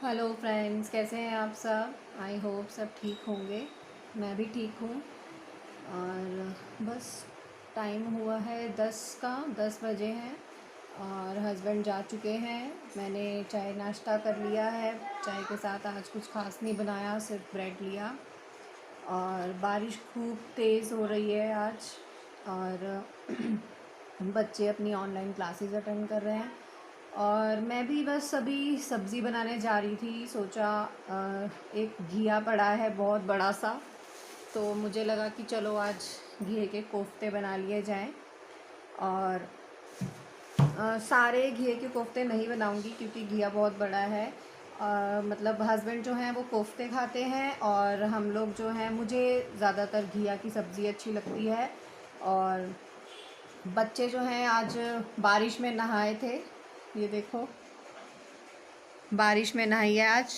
Hello friends, कैसे हैं आप सब। आई होप सब ठीक होंगे। मैं भी ठीक हूँ। और बस टाइम हुआ है 10 का, 10 बजे हैं और हस्बैंड जा चुके हैं। मैंने चाय नाश्ता कर लिया है। चाय के साथ आज कुछ खास नहीं बनाया, सिर्फ ब्रेड लिया। और बारिश खूब तेज़ हो रही है आज। और बच्चे अपनी ऑनलाइन क्लासेस अटेंड कर रहे हैं। और मैं भी बस अभी सब्ज़ी बनाने जा रही थी। सोचा एक घिया पड़ा है बहुत बड़ा सा, तो मुझे लगा कि चलो आज घिये के कोफ्ते बना लिए जाएं। और सारे घिये के कोफ्ते नहीं बनाऊंगी क्योंकि घिया बहुत बड़ा है। मतलब हस्बैंड जो हैं वो कोफ्ते खाते हैं और हम लोग जो हैं, मुझे ज़्यादातर घिया की सब्ज़ी अच्छी लगती है। और बच्चे जो हैं आज बारिश में नहाए थे। ये देखो, बारिश में नहाई है आज।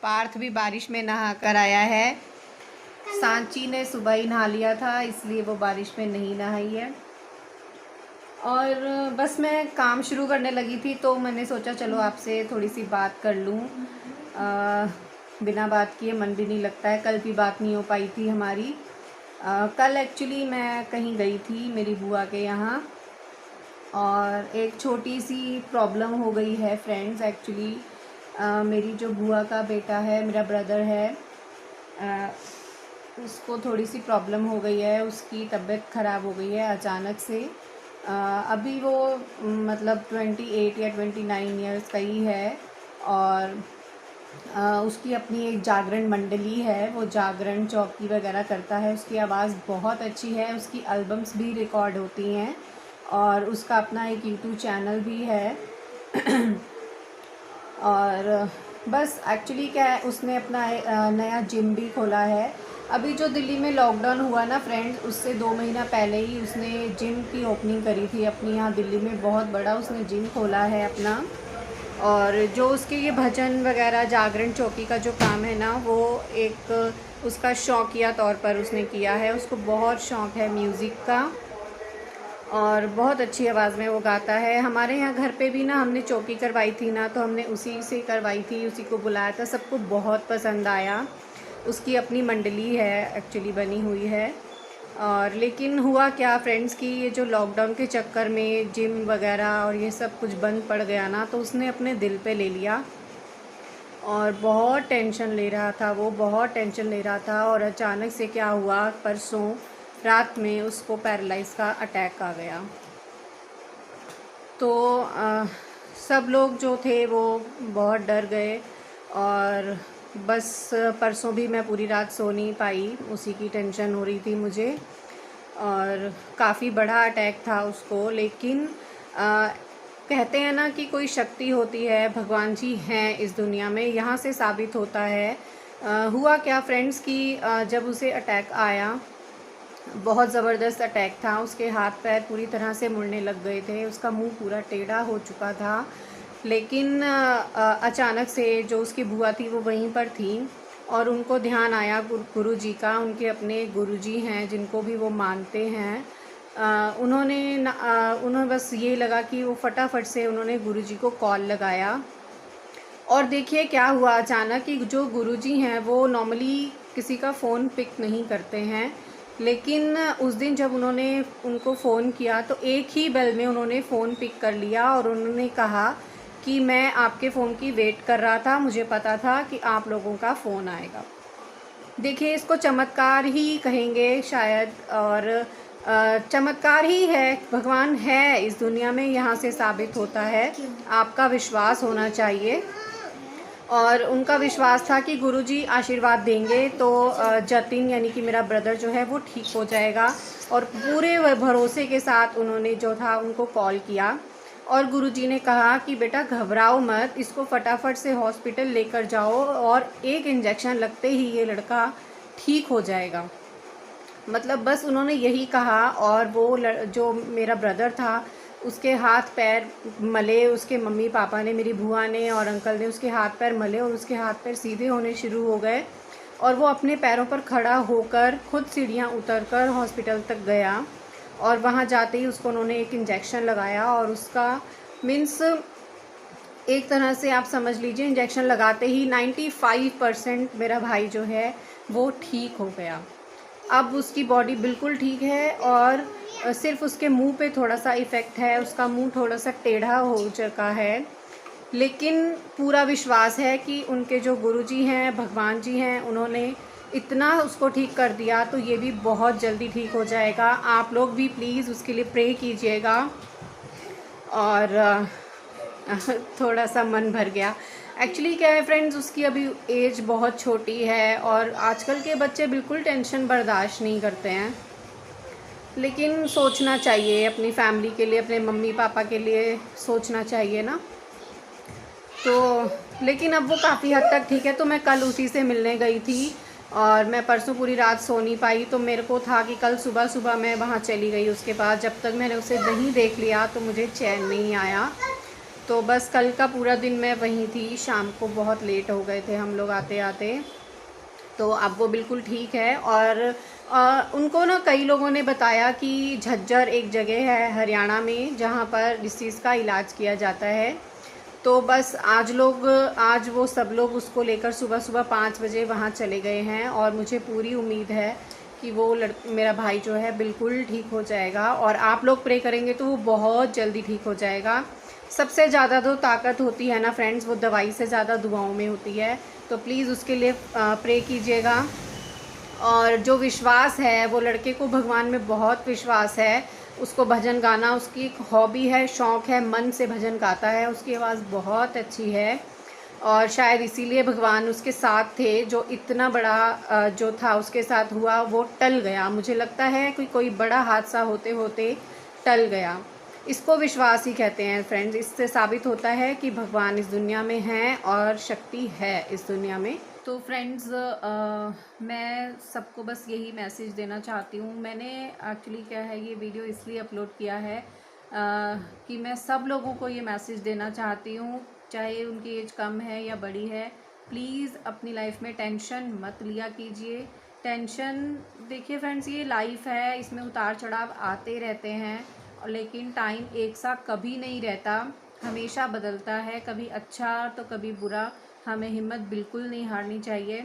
पार्थ भी बारिश में नहा कर आया है। सांची ने सुबह ही नहा लिया था, इसलिए वो बारिश में नहीं नहाई है। और बस मैं काम शुरू करने लगी थी तो मैंने सोचा चलो आपसे थोड़ी सी बात कर लूँ। बिना बात किए मन भी नहीं लगता है। कल भी बात नहीं हो पाई थी हमारी। कल एक्चुअली मैं कहीं गई थी मेरी बुआ के यहाँ, और एक छोटी सी प्रॉब्लम हो गई है फ्रेंड्स। एक्चुअली मेरी जो बुआ का बेटा है, मेरा ब्रदर है, उसको थोड़ी सी प्रॉब्लम हो गई है। उसकी तबीयत ख़राब हो गई है अचानक से। अभी वो मतलब 28 या 29 ईयर्स का ही है। और उसकी अपनी एक जागरण मंडली है, वो जागरण चौकी वगैरह करता है। उसकी आवाज़ बहुत अच्छी है, उसकी एल्बम्स भी रिकॉर्ड होती हैं और उसका अपना एक यूट्यूब चैनल भी है। और बस एक्चुअली क्या है, उसने अपना नया जिम भी खोला है। अभी जो दिल्ली में लॉकडाउन हुआ ना फ्रेंड्स, उससे 2 महीना पहले ही उसने जिम की ओपनिंग करी थी अपनी यहाँ दिल्ली में। बहुत बड़ा उसने जिम खोला है अपना। और जो उसके ये भजन वगैरह जागरण चौकी का जो काम है ना, वो एक उसका शौकिया तौर पर उसने किया है। उसको बहुत शौक़ है म्यूज़िक का और बहुत अच्छी आवाज़ में वो गाता है। हमारे यहाँ घर पे भी ना हमने चौकी करवाई थी ना, तो हमने उसी से करवाई थी, उसी को बुलाया था। सबको बहुत पसंद आया। उसकी अपनी मंडली है एक्चुअली बनी हुई है। और लेकिन हुआ क्या फ्रेंड्स कि ये जो लॉकडाउन के चक्कर में जिम वगैरह और ये सब कुछ बंद पड़ गया ना, तो उसने अपने दिल पे ले लिया और बहुत टेंशन ले रहा था। वो बहुत टेंशन ले रहा था। और अचानक से क्या हुआ, परसों रात में उसको पैरालाइज का अटैक आ गया। तो सब लोग जो थे वो बहुत डर गए। और बस परसों भी मैं पूरी रात सो नहीं पाई, उसी की टेंशन हो रही थी मुझे। और काफ़ी बड़ा अटैक था उसको। लेकिन कहते हैं ना कि कोई शक्ति होती है, भगवान जी हैं इस दुनिया में, यहाँ से साबित होता है। हुआ क्या फ्रेंड्स कि जब उसे अटैक आया, बहुत ज़बरदस्त अटैक था। उसके हाथ पैर पूरी तरह से मुड़ने लग गए थे, उसका मुंह पूरा टेढ़ा हो चुका था। लेकिन अचानक से जो उसकी बुआ थी वो वहीं पर थी और उनको ध्यान आया गुरु जी का। उनके अपने गुरु जी हैं जिनको भी वो मानते हैं। उन्होंने बस ये लगा कि वो फटाफट से उन्होंने गुरु जी को कॉल लगाया। और देखिए क्या हुआ अचानक कि जो गुरुजी हैं वो नॉर्मली किसी का फ़ोन पिक नहीं करते हैं। लेकिन उस दिन जब उन्होंने उनको फ़ोन किया तो एक ही बेल में उन्होंने फ़ोन पिक कर लिया और उन्होंने कहा कि मैं आपके फ़ोन की वेट कर रहा था, मुझे पता था कि आप लोगों का फ़ोन आएगा। देखिए, इसको चमत्कार ही कहेंगे शायद। और चमत्कार ही है, भगवान है इस दुनिया में, यहाँ से साबित होता है। आपका विश्वास होना चाहिए। और उनका विश्वास था कि गुरुजी आशीर्वाद देंगे तो जतिन यानी कि मेरा ब्रदर जो है वो ठीक हो जाएगा। और पूरे भरोसे के साथ उन्होंने जो था उनको कॉल किया और गुरुजी ने कहा कि बेटा घबराओ मत, इसको फटाफट से हॉस्पिटल लेकर जाओ और एक इंजेक्शन लगते ही ये लड़का ठीक हो जाएगा। मतलब बस उन्होंने यही कहा। और वो जो मेरा ब्रदर था उसके हाथ पैर मले, उसके मम्मी पापा ने, मेरी बुआ ने और अंकल ने उसके हाथ पैर मले और उसके हाथ पैर सीधे होने शुरू हो गए। और वो अपने पैरों पर खड़ा होकर खुद सीढ़ियाँ उतरकर हॉस्पिटल तक गया। और वहाँ जाते ही उसको उन्होंने एक इंजेक्शन लगाया और उसका मीन्स एक तरह से आप समझ लीजिए इंजेक्शन लगाते ही 95% मेरा भाई जो है वो ठीक हो गया। अब उसकी बॉडी बिल्कुल ठीक है और सिर्फ उसके मुंह पे थोड़ा सा इफ़ेक्ट है, उसका मुंह थोड़ा सा टेढ़ा हो चुका है। लेकिन पूरा विश्वास है कि उनके जो गुरुजी हैं, भगवान जी हैं, उन्होंने इतना उसको ठीक कर दिया तो ये भी बहुत जल्दी ठीक हो जाएगा। आप लोग भी प्लीज़ उसके लिए प्रे कीजिएगा। और थोड़ा सा मन भर गया। एक्चुअली क्या है फ्रेंड्स, उसकी अभी एज बहुत छोटी है और आजकल के बच्चे बिल्कुल टेंशन बर्दाश्त नहीं करते हैं। लेकिन सोचना चाहिए अपनी फैमिली के लिए, अपने मम्मी पापा के लिए सोचना चाहिए ना। तो लेकिन अब वो काफ़ी हद तक ठीक है। तो मैं कल उसी से मिलने गई थी और मैं परसों पूरी रात सो नहीं पाई। तो मेरे को था कि कल सुबह सुबह मैं वहाँ चली गई उसके पास। जब तक मैंने उसे नहीं देख लिया तो मुझे चैन नहीं आया। तो बस कल का पूरा दिन मैं वहीं थी। शाम को बहुत लेट हो गए थे हम लोग आते आते। तो अब वो बिल्कुल ठीक है। और उनको ना कई लोगों ने बताया कि झज्जर एक जगह है हरियाणा में जहाँ पर इस चीज़ का इलाज किया जाता है। तो बस आज वो सब लोग उसको लेकर सुबह सुबह 5 बजे वहाँ चले गए हैं और मुझे पूरी उम्मीद है कि वो मेरा भाई जो है बिल्कुल ठीक हो जाएगा। और आप लोग प्रे करेंगे तो वो बहुत जल्दी ठीक हो जाएगा। सबसे ज़्यादा तो ताकत होती है ना फ्रेंड्स, वो दवाई से ज़्यादा दुआओं में होती है। तो प्लीज़ उसके लिए प्रे कीजिएगा। और जो विश्वास है, वो लड़के को भगवान में बहुत विश्वास है। उसको भजन गाना उसकी एक हॉबी है, शौक़ है, मन से भजन गाता है। उसकी आवाज़ बहुत अच्छी है और शायद इसीलिए भगवान उसके साथ थे। जो इतना बड़ा जो था उसके साथ हुआ वो टल गया। मुझे लगता है कोई बड़ा हादसा होते होते टल गया। इसको विश्वास ही कहते हैं फ्रेंड्स। इससे साबित होता है कि भगवान इस दुनिया में हैं और शक्ति है इस दुनिया में। तो फ्रेंड्स, मैं सबको बस यही मैसेज देना चाहती हूँ। मैंने एक्चुअली क्या है, ये वीडियो इसलिए अपलोड किया है कि मैं सब लोगों को ये मैसेज देना चाहती हूँ, चाहे उनकी एज कम है या बड़ी है। प्लीज़ अपनी लाइफ में टेंशन मत लिया कीजिए। टेंशन, देखिए फ्रेंड्स, ये लाइफ है, इसमें उतार चढ़ाव आते रहते हैं। लेकिन टाइम एक सा कभी नहीं रहता, हमेशा बदलता है, कभी अच्छा तो कभी बुरा। हमें हिम्मत बिल्कुल नहीं हारनी चाहिए।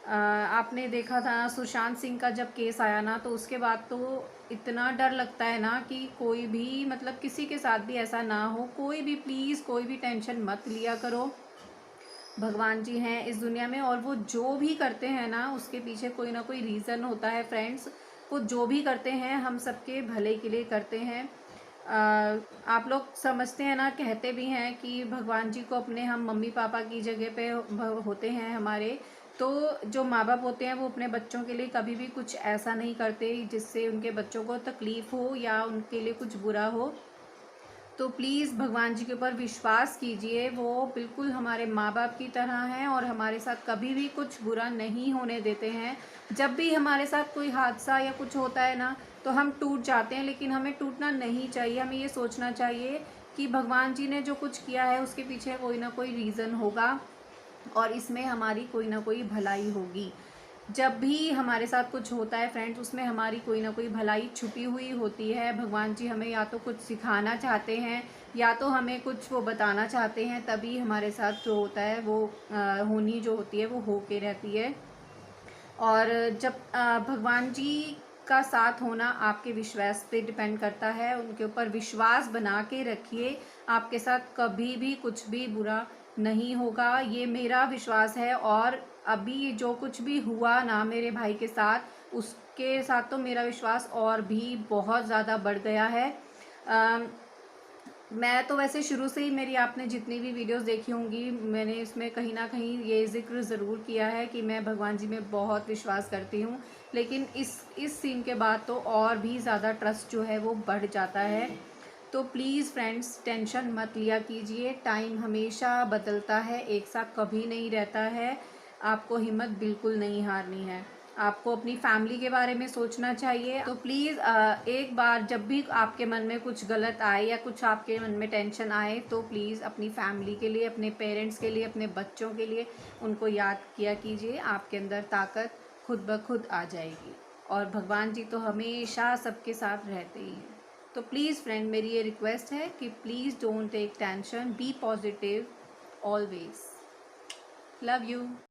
आपने देखा था ना सुशांत सिंह का जब केस आया ना, तो उसके बाद तो इतना डर लगता है ना कि कोई भी, मतलब किसी के साथ भी ऐसा ना हो। कोई भी प्लीज़ कोई भी टेंशन मत लिया करो। भगवान जी हैं इस दुनिया में और वो जो भी करते हैं ना उसके पीछे कोई ना कोई रीज़न होता है फ्रेंड्स। वो जो भी करते हैं हम सबके भले के लिए करते हैं। आप लोग समझते हैं ना, कहते भी हैं कि भगवान जी को अपने हम मम्मी पापा की जगह पे होते हैं हमारे। तो जो माँ बाप होते हैं वो अपने बच्चों के लिए कभी भी कुछ ऐसा नहीं करते जिससे उनके बच्चों को तकलीफ़ हो या उनके लिए कुछ बुरा हो। तो प्लीज़ भगवान जी के ऊपर विश्वास कीजिए। वो बिल्कुल हमारे माँ बाप की तरह हैं और हमारे साथ कभी भी कुछ बुरा नहीं होने देते हैं। जब भी हमारे साथ कोई हादसा या कुछ होता है ना, तो हम टूट जाते हैं, लेकिन हमें टूटना नहीं चाहिए। हमें ये सोचना चाहिए कि भगवान जी ने जो कुछ किया है उसके पीछे कोई ना कोई रीज़न होगा और इसमें हमारी कोई ना कोई भलाई होगी। जब भी हमारे साथ कुछ होता है फ्रेंड्स, उसमें हमारी कोई ना कोई भलाई छुपी हुई होती है। भगवान जी हमें या तो कुछ सिखाना चाहते हैं या तो हमें कुछ वो बताना चाहते हैं, तभी हमारे साथ जो होता है वो होनी जो होती है वो हो के रहती है। और जब भगवान जी का साथ होना आपके विश्वास पे डिपेंड करता है। उनके ऊपर विश्वास बना के रखिए, आपके साथ कभी भी कुछ भी बुरा नहीं होगा, ये मेरा विश्वास है। और अभी जो कुछ भी हुआ ना मेरे भाई के साथ, उसके साथ तो मेरा विश्वास और भी बहुत ज़्यादा बढ़ गया है। मैं तो वैसे शुरू से ही, मेरी आपने जितनी भी वीडियोस देखी होंगी, मैंने इसमें कहीं ना कहीं ये ज़िक्र ज़रूर किया है कि मैं भगवान जी में बहुत विश्वास करती हूँ। लेकिन इस सीन के बाद तो और भी ज़्यादा ट्रस्ट जो है वो बढ़ जाता है। तो प्लीज़ फ्रेंड्स टेंशन मत लिया कीजिए। टाइम हमेशा बदलता है, एक साथ कभी नहीं रहता है। आपको हिम्मत बिल्कुल नहीं हारनी है। आपको अपनी फैमिली के बारे में सोचना चाहिए। तो प्लीज़ एक बार जब भी आपके मन में कुछ गलत आए या कुछ आपके मन में टेंशन आए, तो प्लीज़ अपनी फैमिली के लिए, अपने पेरेंट्स के लिए, अपने बच्चों के लिए उनको याद किया कीजिए। आपके अंदर ताकत खुद ब खुद आ जाएगी और भगवान जी तो हमेशा सबके साथ रहते ही हैं। तो प्लीज़ फ्रेंड, मेरी ये रिक्वेस्ट है कि please don't take tension, be positive always. Love you.